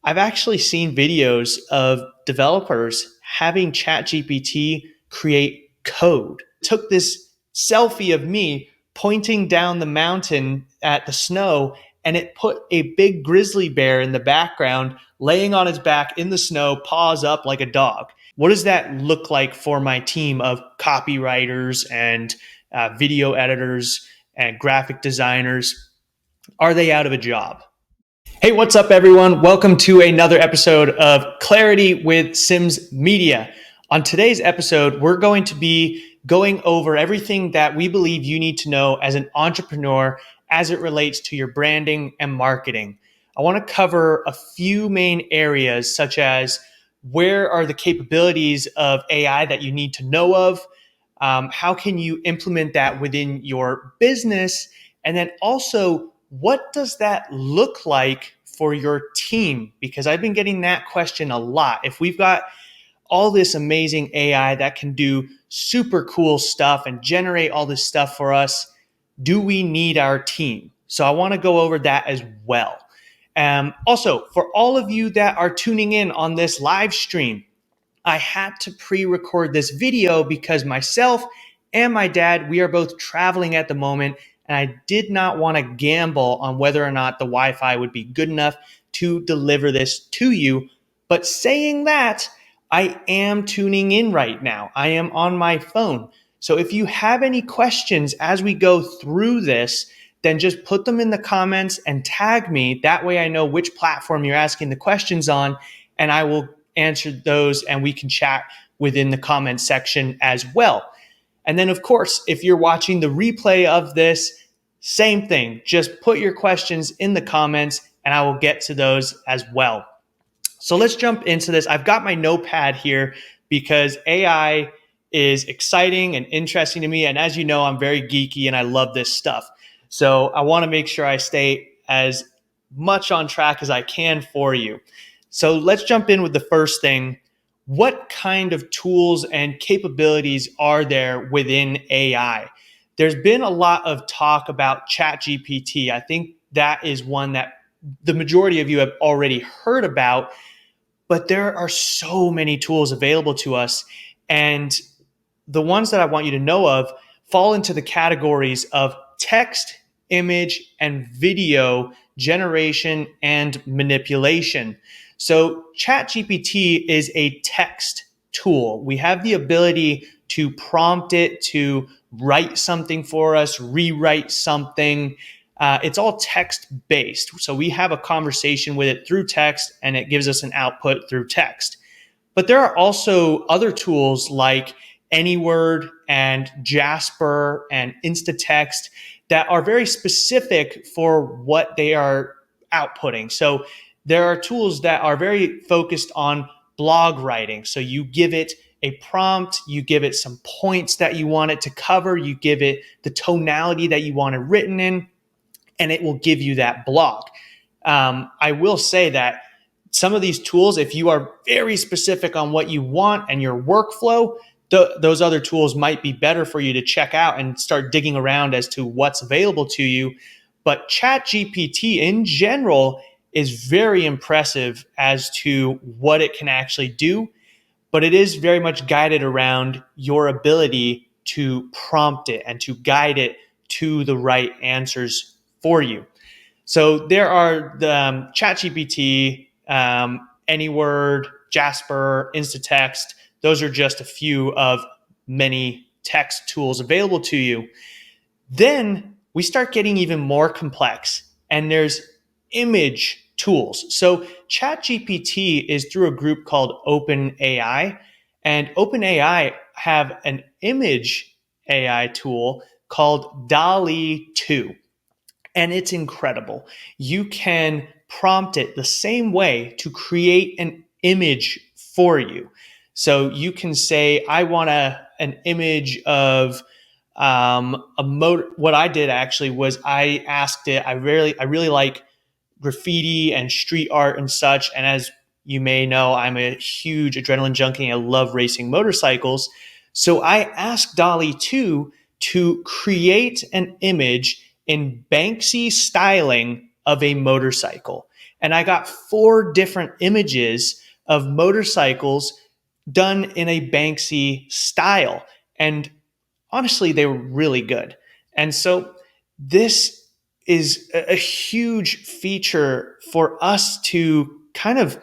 I've actually seen videos of developers having Chat GPT create code. Took this selfie of me pointing down the mountain at the snow, and it put a big grizzly bear in the background, laying on his back in the snow, paws up like a dog. What does that look like for my team of copywriters and video editors and graphic designers? Are they out of a job? Hey, what's up, everyone? Welcome to another episode of Clarity with Sims Media. On today's episode, we're going to be going over everything that we believe you need to know as an entrepreneur as it relates to your branding and marketing. I want to cover a few main areas, such as where are the capabilities of AI that you need to know of, how can you implement that within your business, and then also what does that look like for your team? Because I've been getting that question a lot. If we've got all this amazing AI that can do super cool stuff and generate all this stuff for us, do we need our team? So I want to go over that as well. Also, for all of you that are tuning in on this live stream, I had to pre-record this video because myself and my dad, we are both traveling at the moment, and I did not want to gamble on whether or not the Wi-Fi would be good enough to deliver this to you. But saying that, I am tuning in right now. I am on my phone. So if you have any questions as we go through this, then just put them in the comments and tag me. That way I know which platform you're asking the questions on, and I will answer those and we can chat within the comments section as well. And then, of course, if you're watching the replay of this, same thing. Just put your questions in the comments and I will get to those as well. So let's jump into this. I've got my notepad here because AI is exciting and interesting to me. And as you know, I'm very geeky and I love this stuff. So I want to make sure I stay as much on track as I can for you. So let's jump in with the first thing. What kind of tools and capabilities are there within AI? There's been a lot of talk about Chat GPT. I think that is one that the majority of you have already heard about, but there are so many tools available to us. And the ones that I want you to know of fall into the categories of text, image, and video generation and manipulation. So ChatGPT is a text tool. We have the ability to prompt it to write something for us, rewrite something. It's all text-based. So we have a conversation with it through text, and it gives us an output through text. But there are also other tools like AnyWord and Jasper and Instatext that are very specific for what they are outputting. So there are tools that are very focused on blog writing. So you give it a prompt, you give it some points that you want it to cover, you give it the tonality that you want it written in, and it will give you that blog. I will say that some of these tools, if you are very specific on what you want and your workflow, those other tools might be better for you to check out and start digging around as to what's available to you. But ChatGPT in general is very impressive as to what it can actually do, but it is very much guided around your ability to prompt it and to guide it to the right answers for you. So there are the ChatGPT, AnyWord, Jasper, Instatext. Those are just a few of many text tools available to you. Then we start getting even more complex, and there's image tools. So ChatGPT is through a group called OpenAI, and OpenAI have an image AI tool called Dall E 2. And it's incredible. You can prompt it the same way to create an image for you. So you can say, I want an image of a motor. What I did actually was I asked it, I really like graffiti and street art and such. And as you may know, I'm a huge adrenaline junkie. I love racing motorcycles. So I asked Dall E 2 to create an image in Banksy styling of a motorcycle. and I got 4 different images of motorcycles done in a Banksy style. And honestly, they were really good. And so this is a huge feature for us to kind of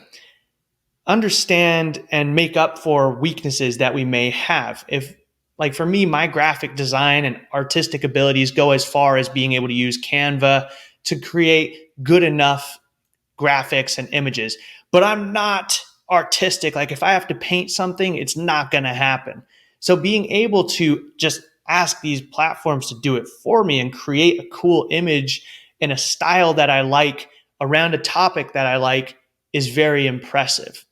understand and make up for weaknesses that we may have. If, like for me, my graphic design and artistic abilities go as far as being able to use Canva to create good enough graphics and images, but I'm not artistic. Like if I have to paint something, it's not going to happen. So being able to just ask these platforms to do it for me and create a cool image in a style that I like around a topic that I like is very impressive.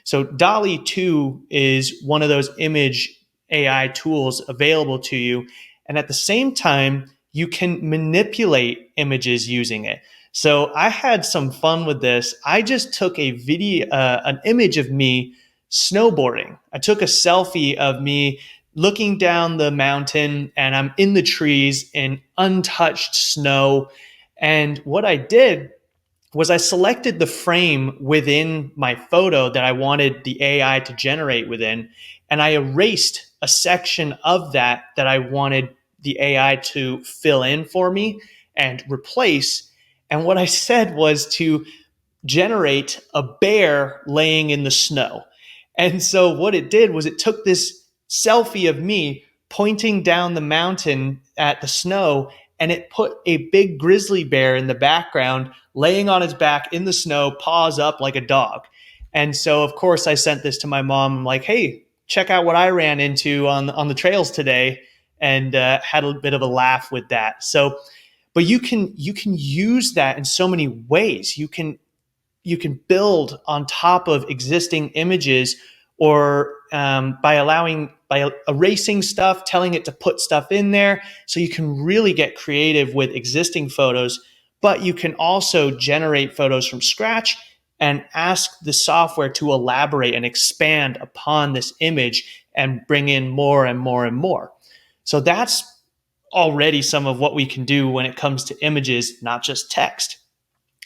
So Dall E 2 is one of those image AI tools available to you. And at the same time, you can manipulate images using it. So I had some fun with this. I just took a video, an image of me snowboarding. I took a selfie of me looking down the mountain, and I'm in the trees in untouched snow. And what I did was I selected the frame within my photo that I wanted the AI to generate within, and I erased a section of that I wanted the AI to fill in for me and replace. And what I said was to generate a bear laying in the snow. And so what it did was it took this selfie of me pointing down the mountain at the snow, and it put a big grizzly bear in the background laying on his back in the snow, paws up like a dog. And so of course I sent this to my mom. I'm like, hey, check out what I ran into on the trails today, and had a bit of a laugh with that. So but you can use that in so many ways. You can build on top of existing images, or by erasing stuff, telling it to put stuff in there. So you can really get creative with existing photos, but you can also generate photos from scratch and ask the software to elaborate and expand upon this image and bring in more and more and more. So that's already some of what we can do when it comes to images, not just text.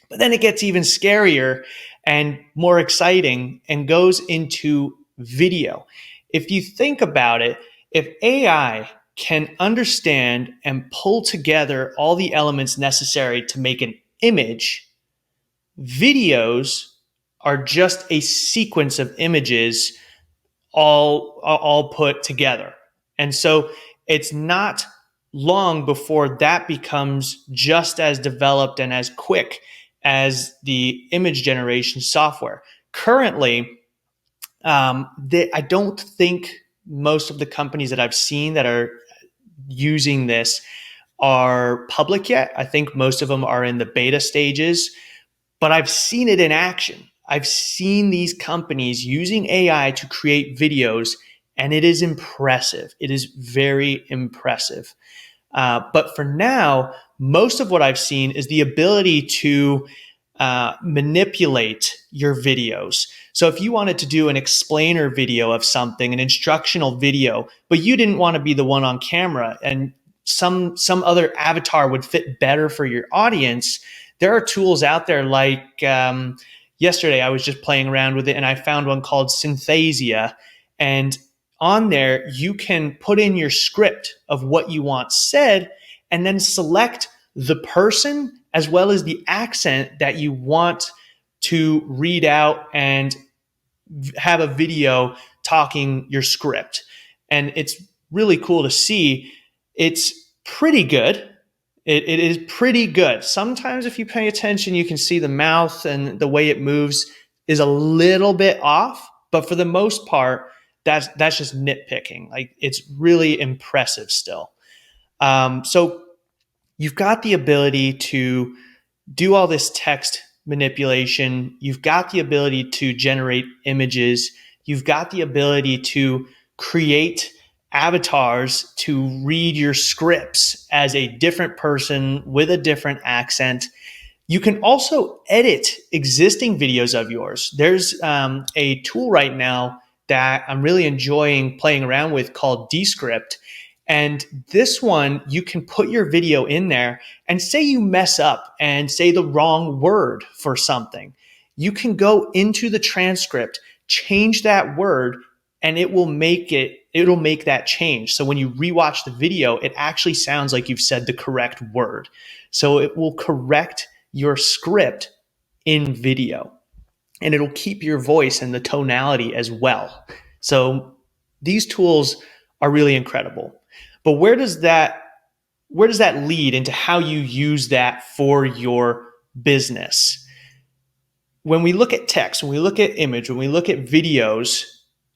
But then it gets even scarier and more exciting and goes into video. If you think about it, if AI can understand and pull together all the elements necessary to make an image, videos are just a sequence of images all put together. And so it's not long before that becomes just as developed and as quick as the image generation software. Currently, I don't think most of the companies that I've seen that are using this are public yet. I think most of them are in the beta stages, but I've seen it in action. I've seen these companies using AI to create videos, and it is impressive. It is very impressive. But for now, most of what I've seen is the ability to manipulate your videos. So if you wanted to do an explainer video of something, an instructional video, but you didn't want to be the one on camera and some other avatar would fit better for your audience, there are tools out there like yesterday I was just playing around with it and I found one called Synthesia. And on there, you can put in your script of what you want said and then select the person as well as the accent that you want to read out and have a video talking your script. And it's really cool to see. It's pretty good. It is pretty good. Sometimes if you pay attention, you can see the mouth and the way it moves is a little bit off. But for the most part, that's just nitpicking. Like, it's really impressive still. So you've got the ability to do all this text manipulation. You've got the ability to generate images. You've got the ability to create avatars to read your scripts as a different person with a different accent. You can also edit existing videos of yours. There's a tool right now that I'm really enjoying playing around with called Descript. And this one, you can put your video in there and say you mess up and say the wrong word for something. You can go into the transcript, change that word, and it'll make that change. So when you rewatch the video, it actually sounds like you've said the correct word. So it will correct your script in video, and it'll keep your voice and the tonality as well. So these tools are really incredible. But where does that lead into how you use that for your business? When we look at text, when we look at image, when we look at videos,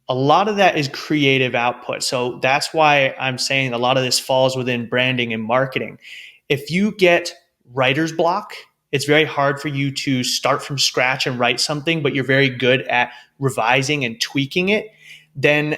a lot of that is creative output. So that's why I'm saying a lot of this falls within branding and marketing. If you get writer's block, it's very hard for you to start from scratch and write something, but you're very good at revising and tweaking it. Then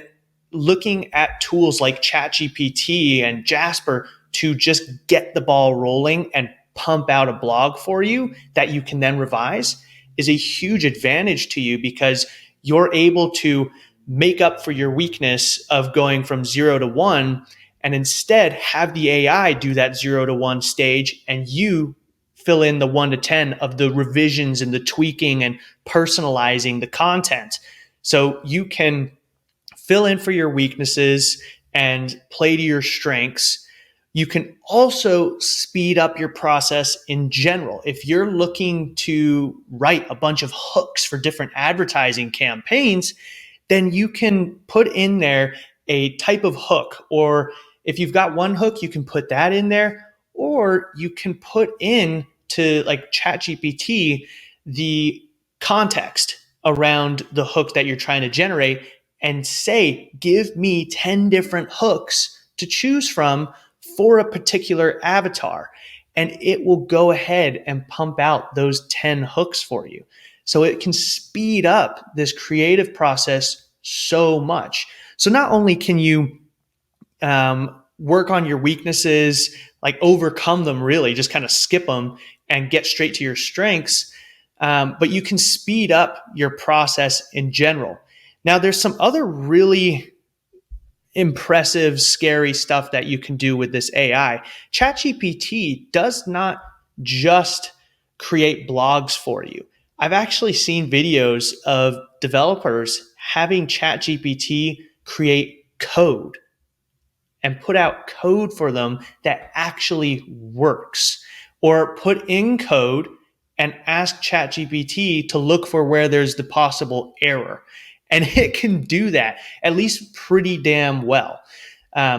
looking at tools like Chat GPT and Jasper to just get the ball rolling and pump out a blog for you that you can then revise is a huge advantage to you, because you're able to make up for your weakness of going from 0 to 1 and instead have the AI do that 0 to 1 stage, and you fill in the 1 to 10 of the revisions and the tweaking and personalizing the content. So you can fill in for your weaknesses and play to your strengths. You can also speed up your process in general. If you're looking to write a bunch of hooks for different advertising campaigns, then you can put in there a type of hook. Or if you've got one hook, you can put that in there. Or you can put in to like ChatGPT the context around the hook that you're trying to generate and say, give me 10 different hooks to choose from for a particular avatar. And it will go ahead and pump out those 10 hooks for you. So it can speed up this creative process so much. So not only can you work on your weaknesses, like overcome them, really just kind of skip them and get straight to your strengths, but you can speed up your process in general. Now, there's some other really impressive, scary stuff that you can do with this AI. ChatGPT does not just create blogs for you. I've actually seen videos of developers having ChatGPT create code and put out code for them that actually works, or put in code and ask ChatGPT to look for where there's the possible error. And it can do that at least pretty damn well.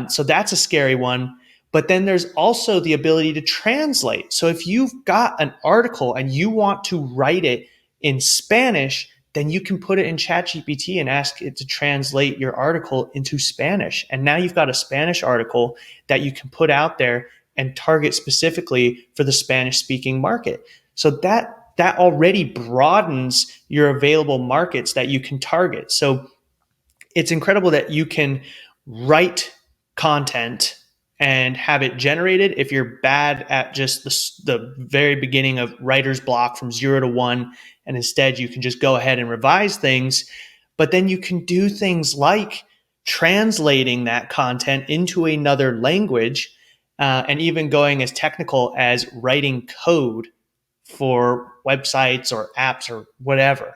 So that's a scary one. But then there's also the ability to translate. So if you've got an article and you want to write it in Spanish, then you can put it in ChatGPT and ask it to translate your article into Spanish. And now you've got a Spanish article that you can put out there and target specifically for the Spanish-speaking market. So that already broadens your available markets that you can target. So it's incredible that you can write content and have it generated. If you're bad at just the very beginning of writer's block from 0 to 1, and instead you can just go ahead and revise things, but then you can do things like translating that content into another language, and even going as technical as writing code for websites or apps or whatever.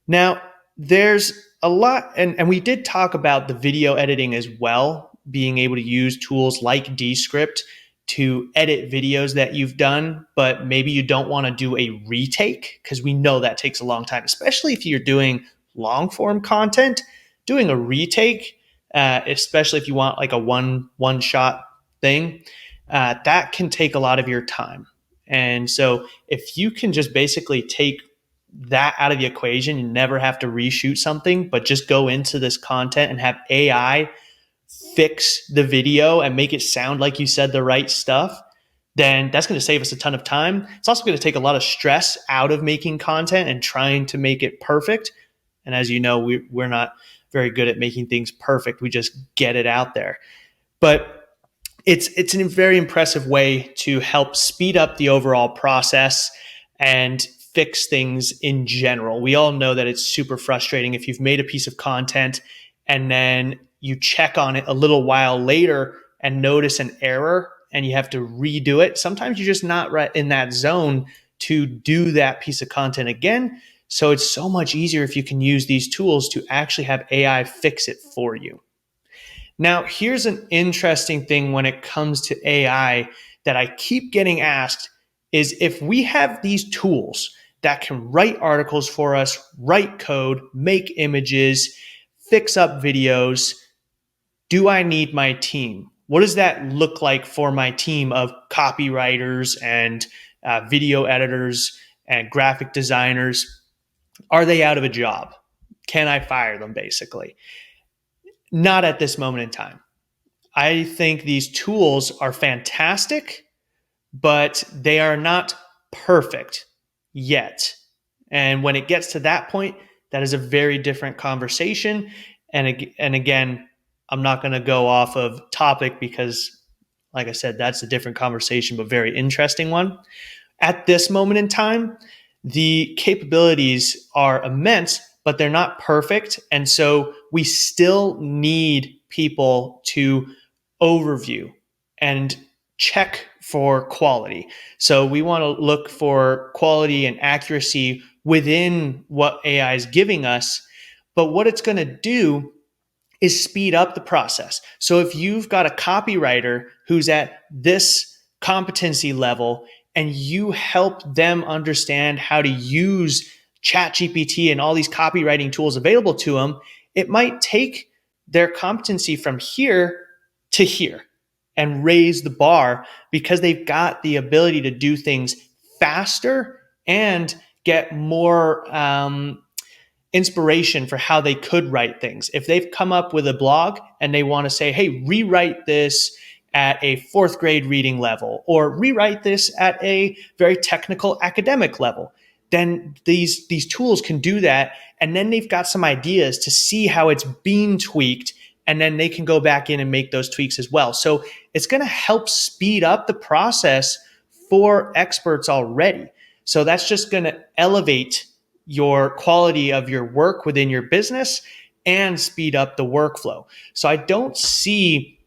Now, there's a lot, and we did talk about the video editing as well, being able to use tools like Descript to edit videos that you've done, but maybe you don't want to do a retake, because we know that takes a long time, especially if you're doing long form content. Doing a retake, especially if you want like a one shot thing, that can take a lot of your time. And so if you can just basically take that out of the equation, you never have to reshoot something, but just go into this content and have AI fix the video and make it sound like you said the right stuff, then that's going to save us a ton of time. It's also going to take a lot of stress out of making content and trying to make it perfect. And as you know, we're not very good at making things perfect. We just get it out there. But it's a very impressive way to help speed up the overall process and fix things in general. We all know that it's super frustrating if you've made a piece of content and then you check on it a little while later and notice an error and you have to redo it. Sometimes you're just not right in that zone to do that piece of content again. So it's so much easier if you can use these tools to actually have AI fix it for you. Now, here's an interesting thing when it comes to AI that I keep getting asked is if we have these tools that can write articles for us, write code, make images, fix up videos, do I need my team? What does that look like for my team of copywriters and video editors and graphic designers? Are they out of a job? Can I fire them, basically? Not at this moment in time. I think these tools are fantastic, but they are not perfect yet. And when it gets to that point, that is a very different conversation. And again, I'm not going to go off of topic because, like I said, that's a different conversation, but very interesting one. At this moment in time, the capabilities are immense, but they're not perfect. And so we still need people to overview and check for quality. So we want to look for quality and accuracy within what AI is giving us. But what it's going to do is speed up the process. So if you've got a copywriter who's at this competency level and you help them understand how to use Chat GPT and all these copywriting tools available to them, it might take their competency from here to here and raise the bar because they've got the ability to do things faster and get more inspiration for how they could write things. If they've come up with a blog and they want to say, hey, rewrite this at a fourth grade reading level or rewrite this at a very technical academic level, then these tools can do that. And then they've got some ideas to see how it's being tweaked. And then they can go back in and make those tweaks as well. So it's going to help speed up the process for experts already. So that's just going to elevate your quality of your work within your business and speed up the workflow. So I don't see,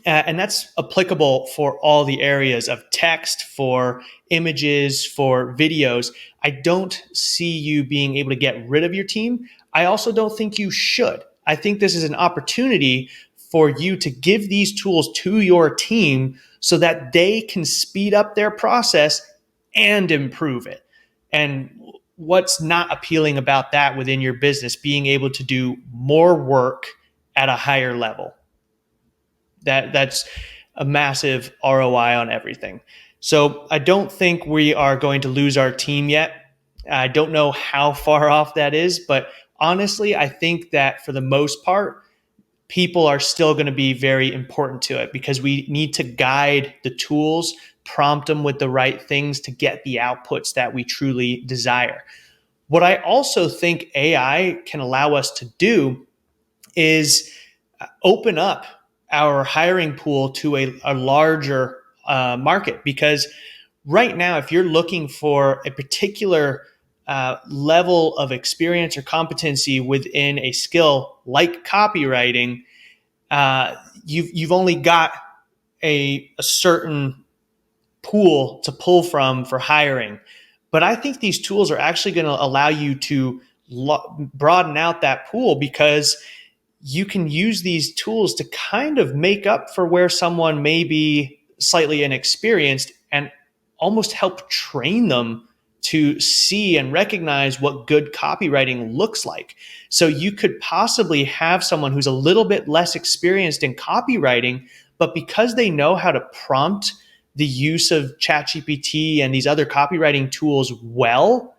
and that's applicable for all the areas of text, for images, for videos. I don't see you being able to get rid of your team. I also don't think you should. I think this is an opportunity for you to give these tools to your team so that they can speed up their process and improve it. And what's not appealing about that within your business, being able to do more work at a higher level? That's a massive ROI on everything. So I don't think we are going to lose our team yet. I don't know how far off that is, but honestly, I think that for the most part, people are still going to be very important to it because we need to guide the tools, prompt them with the right things to get the outputs that we truly desire. What I also think AI can allow us to do is open up our hiring pool to a larger market. Because right now, if you're looking for a particular level of experience or competency within a skill like copywriting, you've only got a certain pool to pull from for hiring. But I think these tools are actually going to allow you to broaden out that pool because you can use these tools to kind of make up for where someone may be slightly inexperienced and almost help train them to see and recognize what good copywriting looks like. So you could possibly have someone who's a little bit less experienced in copywriting, but because they know how to prompt the use of Chat GPT and these other copywriting tools well,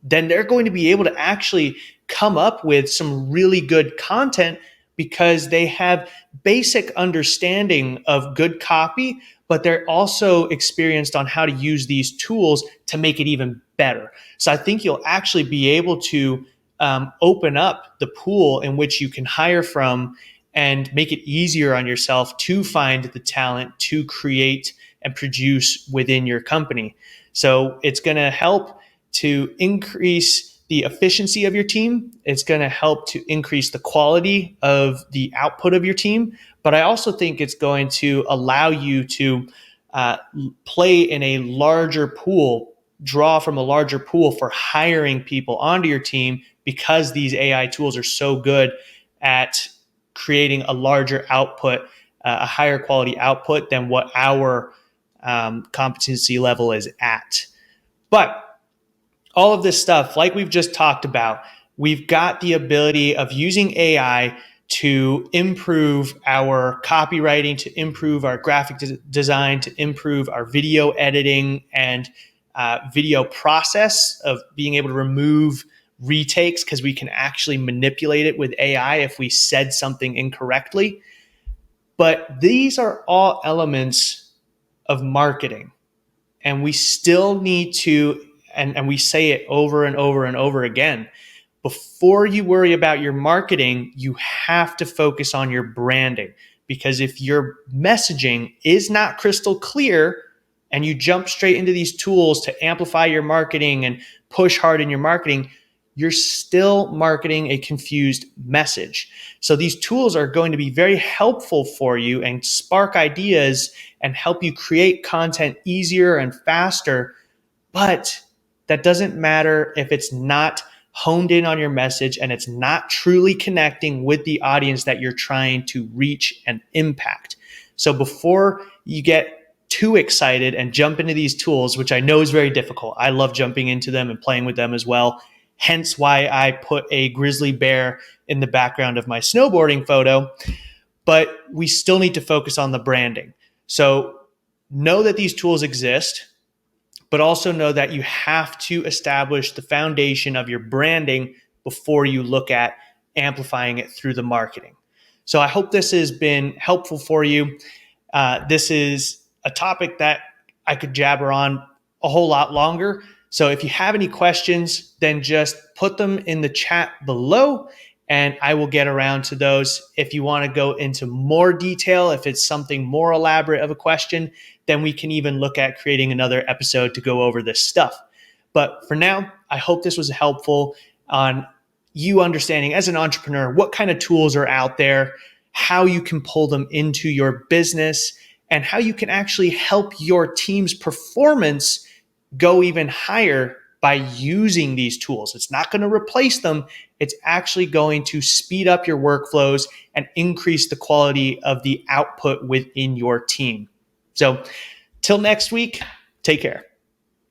then they're going to be able to actually come up with some really good content because they have basic understanding of good copy, but they're also experienced on how to use these tools to make it even better. So I think you'll actually be able to open up the pool in which you can hire from and make it easier on yourself to find the talent to create and produce within your company. So it's going to help to increase the efficiency of your team. It's going to help to increase the quality of the output of your team. But I also think it's going to allow you to play in a larger pool, draw from a larger pool for hiring people onto your team, because these AI tools are so good at creating a larger output, a higher quality output than what our competency level is at. But all of this stuff, like we've just talked about, we've got the ability of using AI to improve our copywriting, to improve our graphic design, to improve our video editing and video process of being able to remove retakes, because we can actually manipulate it with AI if we said something incorrectly. But these are all elements of marketing. And we still need to, and we say it over and over and over again, before you worry about your marketing, you have to focus on your branding. Because if your messaging is not crystal clear and you jump straight into these tools to amplify your marketing and push hard in your marketing, you're still marketing a confused message. So these tools are going to be very helpful for you and spark ideas and help you create content easier and faster. But that doesn't matter if it's not honed in on your message and it's not truly connecting with the audience that you're trying to reach and impact. So before you get too excited and jump into these tools, which I know is very difficult, I love jumping into them and playing with them as well. Hence why I put a grizzly bear in the background of my snowboarding photo. But we still need to focus on the branding. So know that these tools exist, but also know that you have to establish the foundation of your branding before you look at amplifying it through the marketing. So I hope this has been helpful for you. This is a topic that I could jabber on a whole lot longer. So if you have any questions, then just put them in the chat below and I will get around to those. If you want to go into more detail, if it's something more elaborate of a question, then we can even look at creating another episode to go over this stuff. But for now, I hope this was helpful on you understanding as an entrepreneur what kind of tools are out there, how you can pull them into your business, and how you can actually help your team's performance go even higher by using these tools. It's not going to replace them. It's actually going to speed up your workflows and increase the quality of the output within your team. So till next week, take care.